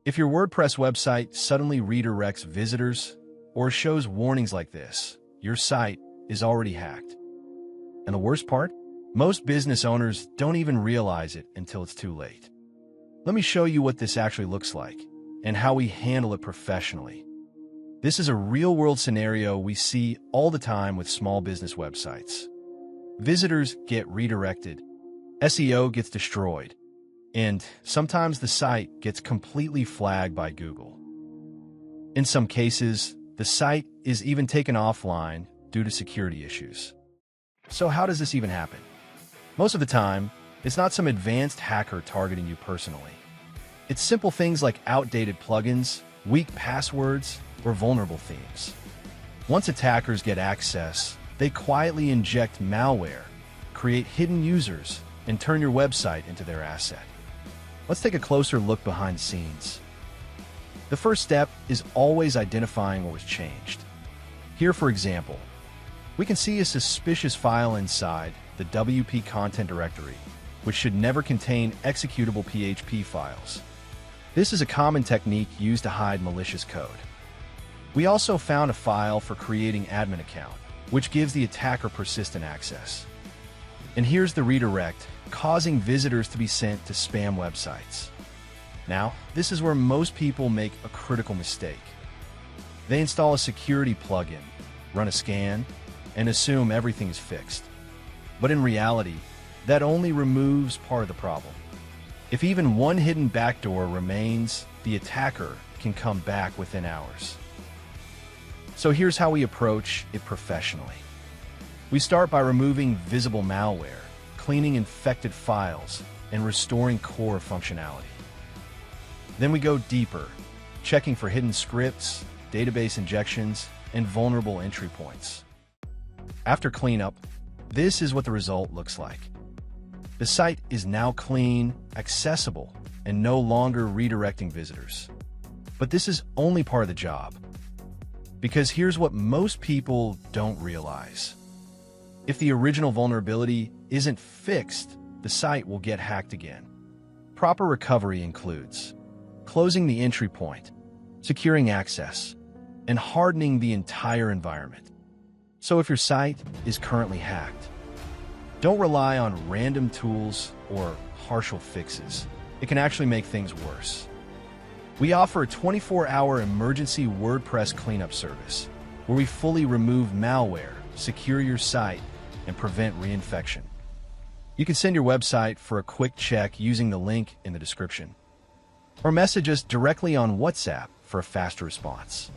If your WordPress website suddenly redirects visitors or shows warnings like this, your site is already hacked. And the worst part? Most business owners don't even realize it until it's too late. Let me show you what this actually looks like and how we handle it professionally. This is a real-world scenario we see all the time with small business websites. Visitors get redirected, SEO gets destroyed, and sometimes the site gets completely flagged by Google. In some cases, the site is even taken offline due to security issues. So how does this even happen? Most of the time, it's not some advanced hacker targeting you personally. It's simple things like outdated plugins, weak passwords, or vulnerable themes. Once attackers get access, they quietly inject malware, create hidden users, and turn your website into their asset. Let's take a closer look behind the scenes. The first step is always identifying what was changed. Here, for example, we can see a suspicious file inside the WP content directory, which should never contain executable PHP files. This is a common technique used to hide malicious code. We also found a file for creating admin account, which gives the attacker persistent access. And here's the redirect, causing visitors to be sent to spam websites. Now, this is where most people make a critical mistake. They install a security plugin, run a scan, and assume everything is fixed. But in reality, that only removes part of the problem. If even one hidden backdoor remains, the attacker can come back within hours. So here's how we approach it professionally. We start by removing visible malware, cleaning infected files, and restoring core functionality. Then we go deeper, checking for hidden scripts, database injections, and vulnerable entry points. After cleanup, this is what the result looks like. The site is now clean, accessible, and no longer redirecting visitors. But this is only part of the job. Because here's what most people don't realize. If the original vulnerability isn't fixed, the site will get hacked again. Proper recovery includes closing the entry point, securing access, and hardening the entire environment. So if your site is currently hacked, don't rely on random tools or partial fixes. It can actually make things worse. We offer a 24-hour emergency WordPress cleanup service where we fully remove malware, secure your site, and prevent reinfection. You can send your website for a quick check using the link in the description, or message us directly on WhatsApp for a faster response.